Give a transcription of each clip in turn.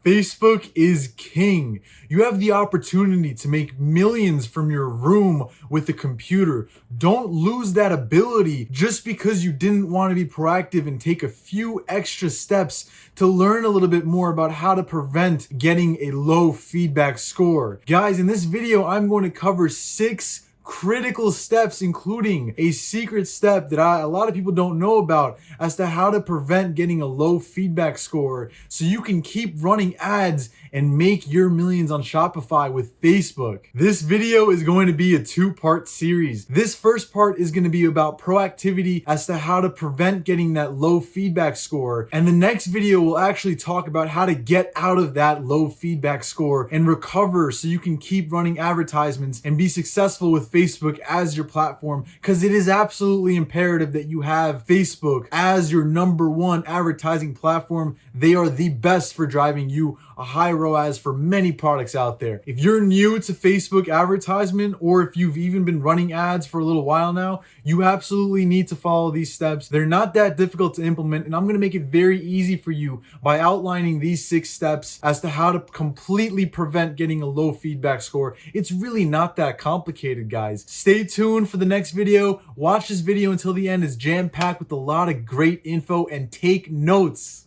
Facebook is king. You have the opportunity to make millions from your room with a computer. Don't lose that ability just because you didn't want to be proactive and take a few extra steps to learn a little bit more about how to prevent getting a low feedback score. Guys, in this video, I'm going to cover 6 critical steps, including a secret step that a lot of people don't know about as to how to prevent getting a low feedback score so you can keep running ads and make your millions on Shopify with Facebook. This video is going to be a 2-part series. This first part is going to be about proactivity as to how to prevent getting that low feedback score. And the next video will actually talk about how to get out of that low feedback score and recover so you can keep running advertisements and be successful with Facebook as your platform, because it is absolutely imperative that you have Facebook as your #1 advertising platform. They are the best for driving you a high ROAS for many products out there. If you're new to Facebook advertisement, or if you've even been running ads for a little while now, you absolutely need to follow these steps. They're not that difficult to implement, and I'm going to make it very easy for you by outlining these 6 steps as to how to completely prevent getting a low feedback score. It's really not that complicated, guys. Stay tuned for the next video. Watch this video until the end. It's jam-packed with a lot of great info, and take notes.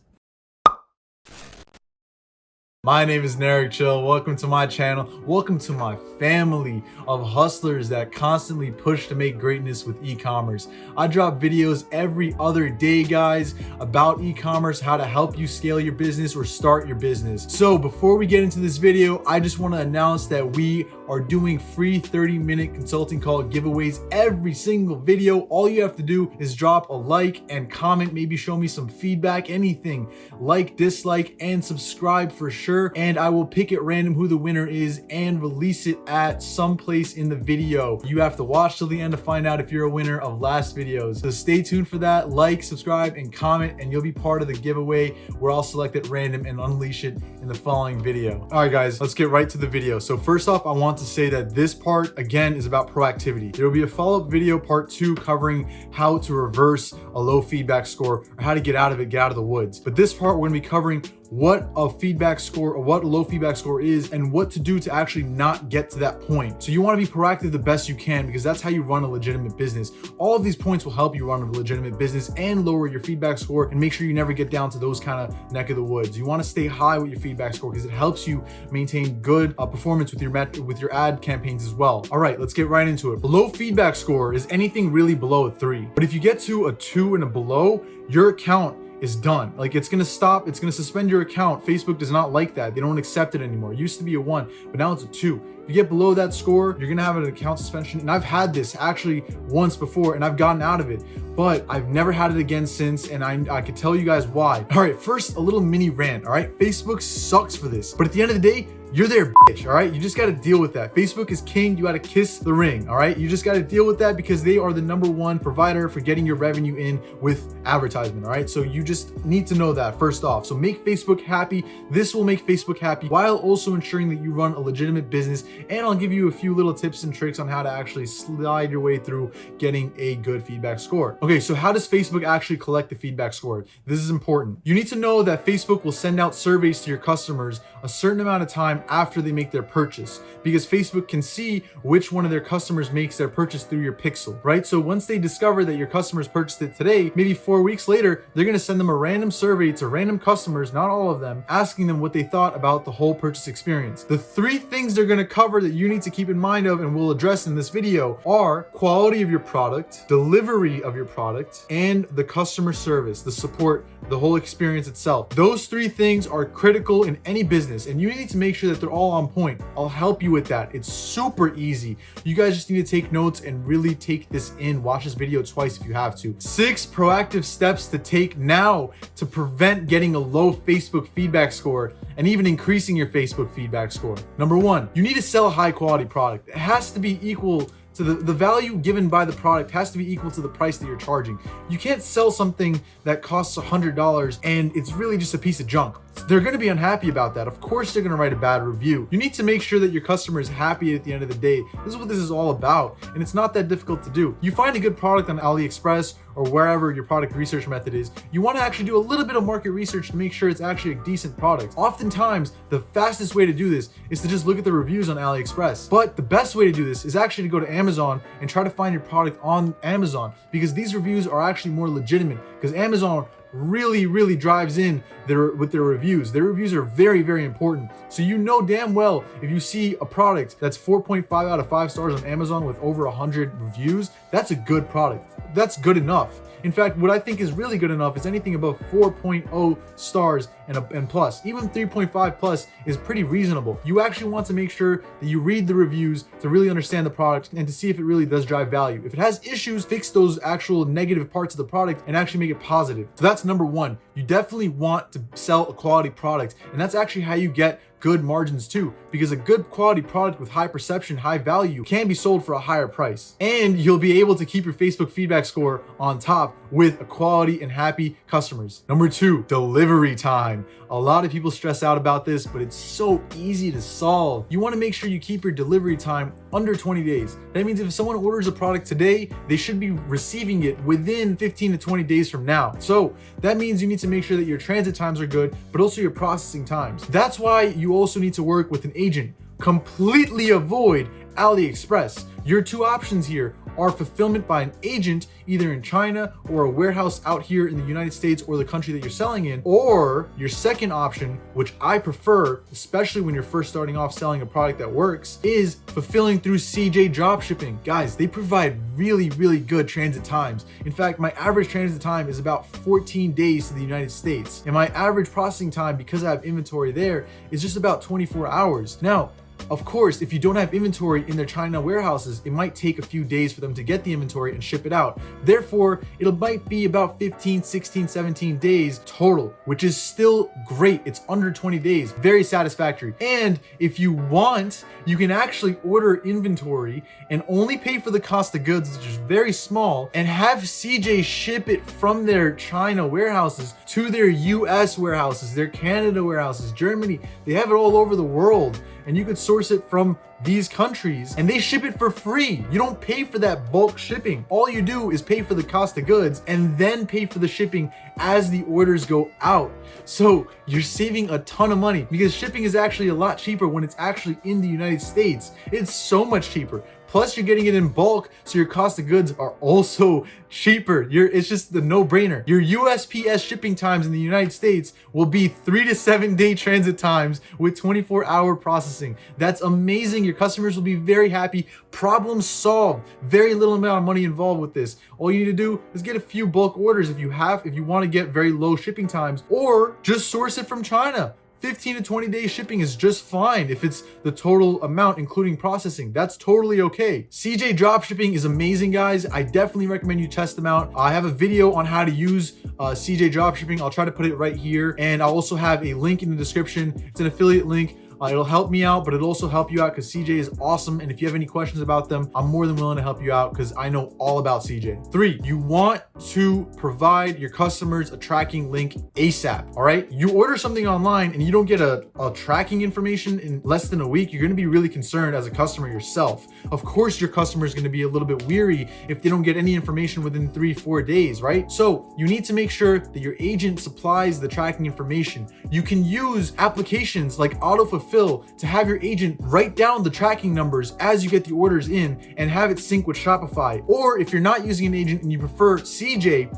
My name is Narek Chill. Welcome to my channel. Welcome to my family of hustlers that constantly push to make greatness with e-commerce. I drop videos every other day, guys, about e-commerce, how to help you scale your business or start your business. So before we get into this video, I just want to announce that we are doing free 30-minute consulting call giveaways every single video. All you have to do is drop a like and comment, maybe show me some feedback, anything. Like, dislike, and subscribe for sure. And I will pick at random who the winner is and release it at some place in the video. You have to watch till the end to find out if you're a winner of last videos. So stay tuned for that. Like, subscribe, and comment, and you'll be part of the giveaway where I'll select at random and unleash it in the following video. All right, guys, let's get right to the video. So first off, I want to say that this part, again, is about proactivity. There will be a follow-up video, part 2, covering how to reverse a low feedback score or how to get out of it, get out of the woods. But this part, we're gonna be covering what a feedback score or what a low feedback score is and what to do to actually not get to that point. So you want to be proactive the best you can, because that's how you run a legitimate business. All of these points will help you run a legitimate business and lower your feedback score and make sure you never get down to those kind of neck of the woods. You want to stay high with your feedback score because it helps you maintain good performance with your ad campaigns as well. All right, let's get right into it. A low feedback score is anything really below a 3. But if you get to a 2 and a below, your account is done. Like, it's gonna stop, it's gonna suspend your account. Facebook does not like that. They don't accept it anymore. It used to be a 1, but now it's a 2. If you get below that score, you're gonna have an account suspension. And I've had this actually once before and I've gotten out of it, but I've never had it again since, and I can tell you guys why. All right, first, a little mini rant. All right, Facebook sucks for this, but at the end of the day, you're their bitch, all right? You just got to deal with that. Facebook is king. You got to kiss the ring, all right? You just got to deal with that because they are the #1 provider for getting your revenue in with advertisement, all right? So you just need to know that first off. So make Facebook happy. This will make Facebook happy while also ensuring that you run a legitimate business. And I'll give you a few little tips and tricks on how to actually slide your way through getting a good feedback score. Okay, so how does Facebook actually collect the feedback score? This is important. You need to know that Facebook will send out surveys to your customers a certain amount of time after they make their purchase, because Facebook can see which one of their customers makes their purchase through your pixel, right? So once they discover that your customers purchased it today, maybe 4 weeks later, they're going to send them a random survey to random customers, not all of them, asking them what they thought about the whole purchase experience. The 3 things they're going to cover that you need to keep in mind of and we'll address in this video are quality of your product, delivery of your product, and the customer service, the support, the whole experience itself. Those 3 things are critical in any business, and you need to make sure that they're all on point. I'll help you with that. It's super easy. You guys just need to take notes and really take this in. Watch this video twice if you have to. 6 proactive steps to take now to prevent getting a low Facebook feedback score and even increasing your Facebook feedback score. #1, you need to sell a high quality product. It has to be equal to the value given by the product has to be equal to the price that you're charging. You can't sell something that costs $100 and it's really just a piece of junk. they're going to be unhappy about that. Of course, they're going to write a bad review. You need to make sure that your customer is happy at the end of the day. This is what this is all about, and it's not that difficult to do. You find a good product on AliExpress or wherever your product research method is, you want to actually do a little bit of market research to make sure it's actually a decent product. Oftentimes, the fastest way to do this is to just look at the reviews on AliExpress. But the best way to do this is actually to go to Amazon and try to find your product on Amazon, because these reviews are actually more legitimate, because Amazon really drives in with their reviews. Their reviews are very important. So you know damn well if you see a product that's 4.5 out of 5 stars on Amazon with over 100 reviews, that's a good product. That's good enough. In fact, what I think is really good enough is anything above 4.0 stars and plus. Even 3.5 plus is pretty reasonable. You actually want to make sure that you read the reviews to really understand the product and to see if it really does drive value. If it has issues, fix those actual negative parts of the product and actually make it positive. So that's number one. You definitely want to sell a quality product, and that's actually how you get good margins too, because a good quality product with high perception, high value can be sold for a higher price. And you'll be able to keep your Facebook feedback score on top with a quality and happy customers. Number two, delivery time. A lot of people stress out about this, but it's so easy to solve. You want to make sure you keep your delivery time under 20 days. That means if someone orders a product today, they should be receiving it within 15 to 20 days from now. So that means you need to make sure that your transit times are good, but also your processing times. That's why you also need to work with an agent. Completely avoid AliExpress. Your two options here are fulfillment by an agent, either in China or a warehouse out here in the United States or the country that you're selling in, or your second option, which I prefer, especially when you're first starting off selling a product that works, is fulfilling through CJ Dropshipping. Guys, they provide really good transit times. In fact, my average transit time is about 14 days to the United States, and my average processing time, because I have inventory there, is just about 24 hours. Now, of course, if you don't have inventory in their China warehouses, it might take a few days for them to get the inventory and ship it out. Therefore, it might be about 15, 16, 17 days total, which is still great. It's under 20 days, very satisfactory. And if you want, you can actually order inventory and only pay for the cost of goods, which is very small, and have CJ ship it from their China warehouses to their US warehouses, their Canada warehouses, Germany. They have it all over the world. And you could source it from these countries and they ship it for free. You don't pay for that bulk shipping. All you do is pay for the cost of goods and then pay for the shipping as the orders go out. So you're saving a ton of money, because shipping is actually a lot cheaper when it's actually in the United States. It's so much cheaper. Plus you're getting it in bulk, so your cost of goods are also cheaper. It's just the no-brainer. Your USPS shipping times in the United States will be 3 to 7 day transit times with 24-hour processing. That's amazing. Your customers will be very happy. Problem solved. Very little amount of money involved with this. All you need to do is get a few bulk orders if you want to get very low shipping times, or just source it from China. 15 to 20 day shipping is just fine if it's the total amount including processing. That's totally okay. CJ Dropshipping is amazing, guys. I definitely recommend you test them out. I have a video on how to use CJ Dropshipping. I'll try to put it right here, and I'll also have a link in the description. It's an affiliate link. It'll help me out, but it'll also help you out because CJ is awesome. And if you have any questions about them, I'm more than willing to help you out because I know all about CJ. 3, you want to provide your customers a tracking link ASAP. All right. You order something online and you don't get a tracking information in less than a week, you're going to be really concerned as a customer yourself. Of course, your customer is going to be a little bit weary if they don't get any information within 3-4 days, right? So you need to make sure that your agent supplies the tracking information. You can use applications like autofulfill to have your agent write down the tracking numbers as you get the orders in and have it sync with Shopify. Or if you're not using an agent and you prefer CJ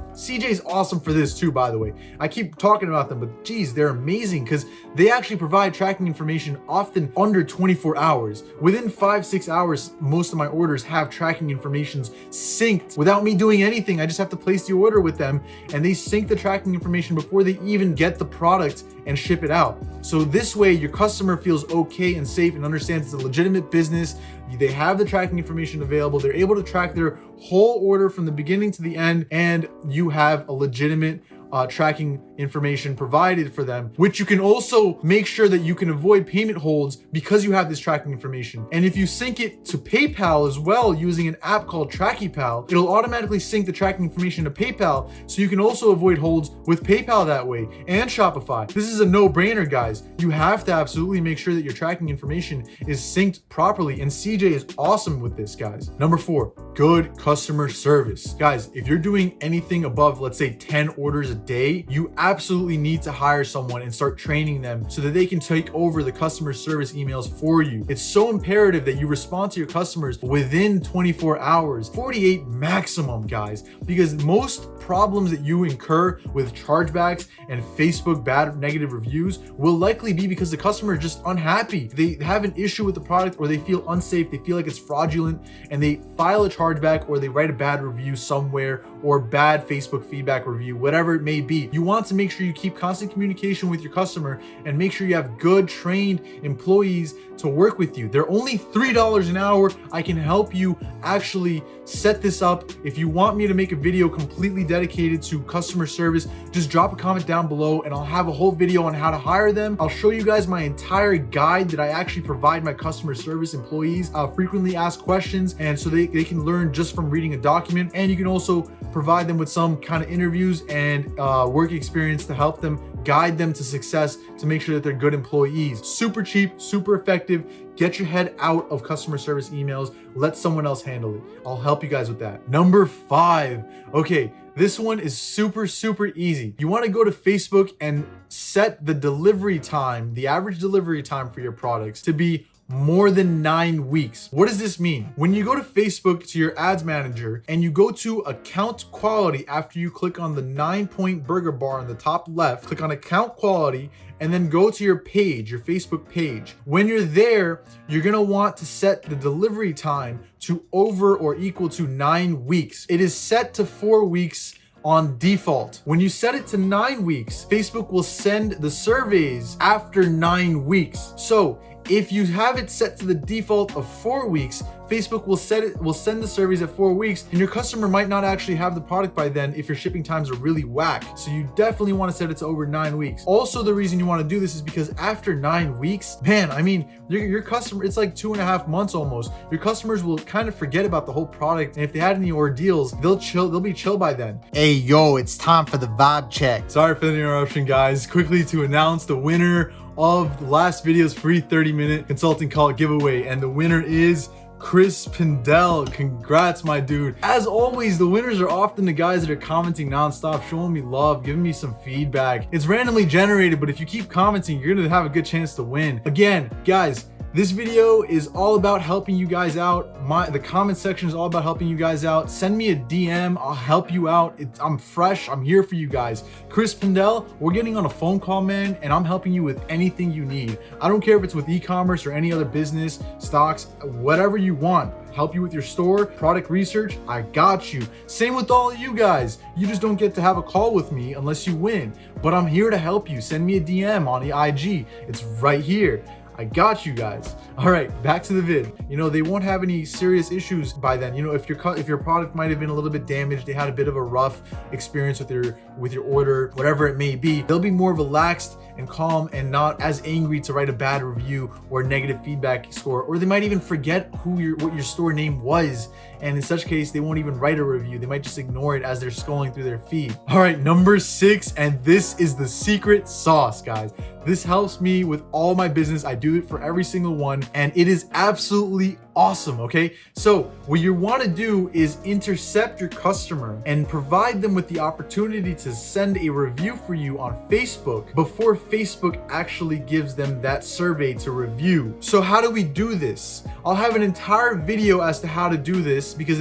is awesome for this too, by the way. I keep talking about them, but geez, they're amazing because they actually provide tracking information often under 24 hours. Within 5-6 hours, most of my orders have tracking informations synced without me doing anything. I just have to place the order with them and they sync the tracking information before they even get the product and ship it out. So this way your customer feels okay and safe and understands it's a legitimate business. They have the tracking information available. They're able to track their whole order from the beginning to the end, and you have a legitimate tracking information provided for them, which you can also make sure that you can avoid payment holds because you have this tracking information. And if you sync it to PayPal as well using an app called TrackyPal, it'll automatically sync the tracking information to PayPal, so you can also avoid holds with PayPal that way, and Shopify. This is a no-brainer, guys. You have to absolutely make sure that your tracking information is synced properly, and CJ is awesome with this, guys. Number 4, good customer service. Guys, if you're doing anything above, let's say 10 orders a day, you absolutely need to hire someone and start training them so that they can take over the customer service emails for you. It's so imperative that you respond to your customers within 24 hours, 48 maximum, guys, because most problems that you incur with chargebacks and Facebook bad negative reviews will likely be because the customer is just unhappy. They have an issue with the product, or they feel unsafe, they feel like it's fraudulent, and they file a chargeback, or they write a bad review somewhere, or bad Facebook feedback review, whatever it may be. You want to make sure you keep constant communication with your customer and make sure you have good trained employees to work with you. They're only $3 an hour. I can help you actually set this up. If you want me to make a video completely dedicated to customer service, just drop a comment down below and I'll have a whole video on how to hire them. I'll show you guys my entire guide that I actually provide my customer service employees, frequently asked questions, and so they can learn just from reading a document. And you can also provide them with some kind of interviews and work experience to help them guide them to success, to make sure that they're good employees. Super cheap, super effective. Get your head out of customer service emails. Let someone else handle it. I'll help you guys with that. Number 5. Okay, this one is super easy. You want to go to Facebook and set the delivery time, the average delivery time for your products to be more than 9 weeks. What does this mean? When you go to Facebook to your ads manager and you go to account quality, after you click on the 9-point burger bar on the top left, click on account quality, and then go to your page, your Facebook page. When you're there, you're gonna want to set the delivery time to over or equal to 9 weeks. It is set to 4 weeks on default. When you set it to 9 weeks, Facebook will send the surveys after 9 weeks. So if you have it set to the default of 4 weeks, Facebook will send the surveys at 4 weeks, and your customer might not actually have the product by then if your shipping times are really whack. So you definitely want to set it to over 9 weeks. Also, the reason you want to do this is because after 9 weeks, man, I mean, your customer, it's like 2.5 months almost. Your customers will kind of forget about the whole product, and if they had any ordeals, they'll be chill by then. Hey, yo, it's time for the vibe check. Sorry for the interruption, guys. Quickly to announce the winner of the last video's free 30-minute consulting call giveaway, and the winner is Chris Pindell. Congrats, my dude. As always, the winners are often the guys that are commenting nonstop, showing me love, giving me some feedback. It's randomly generated, but if you keep commenting, you're gonna have a good chance to win. Again, guys, this video is all about helping you guys out. The comment section is all about helping you guys out. Send me a DM, I'll help you out. I'm fresh, I'm here for you guys. Chris Pindell, we're getting on a phone call, man, and I'm helping you with anything you need. I don't care if it's with e-commerce or any other business, stocks, whatever you want. Help you with your store, product research, I got you. Same with all of you guys. You just don't get to have a call with me unless you win. But I'm here to help you. Send me a DM on the IG. It's right here. I got you guys. All right, back to the vid. You know, they won't have any serious issues by then. You know, if your product might have been a little bit damaged, they had a bit of a rough experience with your order, whatever it may be, they'll be more relaxed and calm and not as angry to write a bad review or negative feedback score, or they might even forget what your store name was, and in such case they won't even write a review. They might just ignore it as they're scrolling through their feed. All right, number 6, and this is the secret sauce, guys. This helps me with all my business. I do it for every single one, and it is absolutely awesome. Okay, so what you want to do is intercept your customer and provide them with the opportunity to send a review for you on Facebook before Facebook actually gives them that survey to review. So how do we do this? I'll have an entire video as to how to do this, because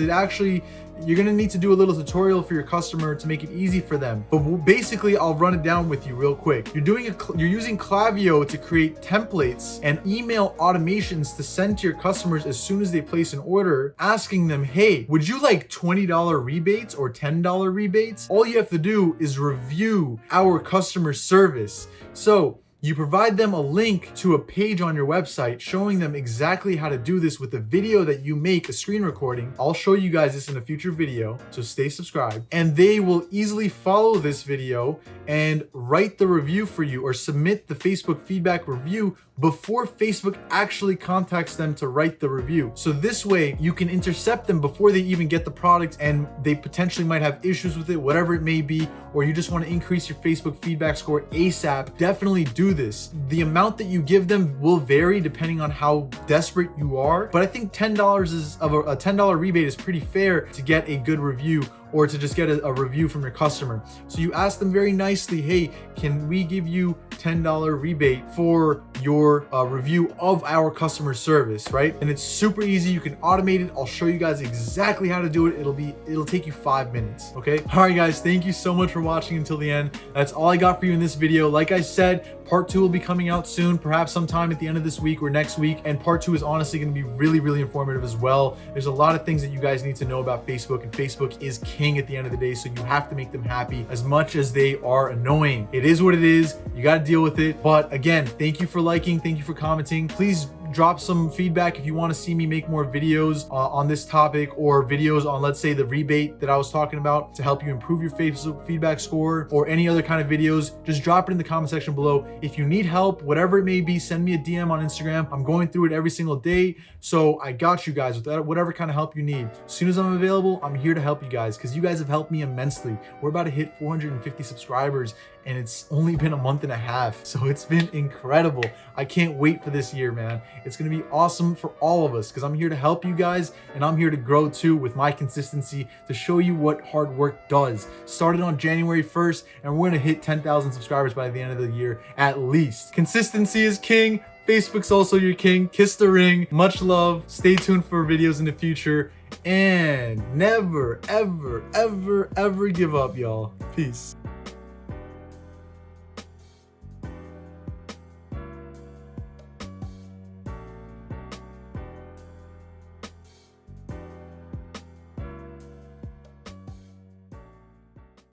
you're gonna need to do a little tutorial for your customer to make it easy for them. But basically, I'll run it down with you real quick. You're using Klaviyo to create templates and email automations to send to your customers as soon as they place an order, asking them, hey, would you like $20 rebates or $10 rebates? All you have to do is review our customer service. So You provide them a link to a page on your website showing them exactly how to do this with the video that you make, a screen recording. I'll show you guys this in a future video, so stay subscribed. And they will easily follow this video and write the review for you or submit the Facebook feedback review before Facebook actually contacts them to write the review. So this way you can intercept them before they even get the product and they potentially might have issues with it, whatever it may be, or you just want to increase your Facebook feedback score ASAP. Definitely do this. The amount that you give them will vary depending on how desperate you are, but I think $10 is of a $10 rebate is pretty fair to get a good review or to just get a review from your customer. So you ask them very nicely, hey, can we give you $10 rebate for your review of our customer service, right? And it's super easy. You can automate it. I'll show you guys exactly how to do it. It'll take you 5 minutes, okay? All right, guys, thank you so much for watching until the end. That's all I got for you in this video. Like I said, part 2 will be coming out soon, perhaps sometime at the end of this week or next week. And part 2 is honestly going to be really, really informative as well. There's a lot of things that you guys need to know about Facebook, and Facebook is king at the end of the day, so you have to make them happy as much as they are annoying. It is what it is. You got to deal with it. But again, thank you for liking. Thank you for commenting. Please drop some feedback if you want to see me make more videos on this topic, or videos on, let's say, the rebate that I was talking about to help you improve your Facebook feedback score, or any other kind of videos. Just drop it in the comment section below. If you need help, whatever it may be, send me a DM on Instagram. I'm going through it every single day, so I got you guys with that, whatever kind of help you need. As soon as I'm available, I'm here to help you guys, because you guys have helped me immensely. We're about to hit 450 subscribers, and it's only been a month and a half, so it's been incredible. I can't wait for this year, man. It's gonna be awesome for all of us, because I'm here to help you guys, and I'm here to grow too with my consistency to show you what hard work does. Started on January 1st, and we're gonna hit 10,000 subscribers by the end of the year at least. Consistency is king. Facebook's also your king. Kiss the ring. Much love. Stay tuned for videos in the future, and never, ever, ever, ever give up, y'all. Peace.